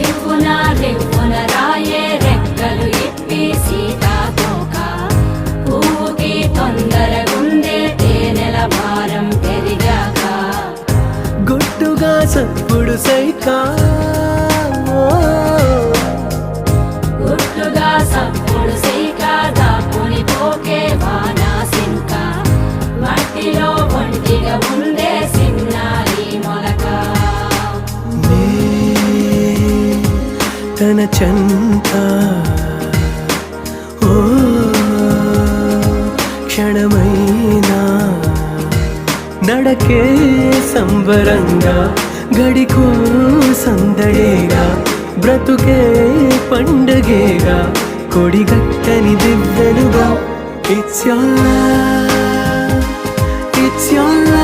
రివ్వున రివ్వున రాయే రెక్కలు ఇప్పి సీతాకోక పువ్వుకి తొందరగుందే తేనెల భారం పెరిగాక గుట్టుగా సప్పుడు సైకా గుట్టుగా సప్పుడు సైక దాపుని పోకే వానా సింక మట్టిలో ఒంటిగా ఉందే సిన్నారి మొలక తన చెంత ఓ క్షణమైనా నడకే సంబరంగా గడికో సందడేగా బ్రతుకే పండగేగా కొడిగట్టని దివ్వెనుగా ఇట్స్ your love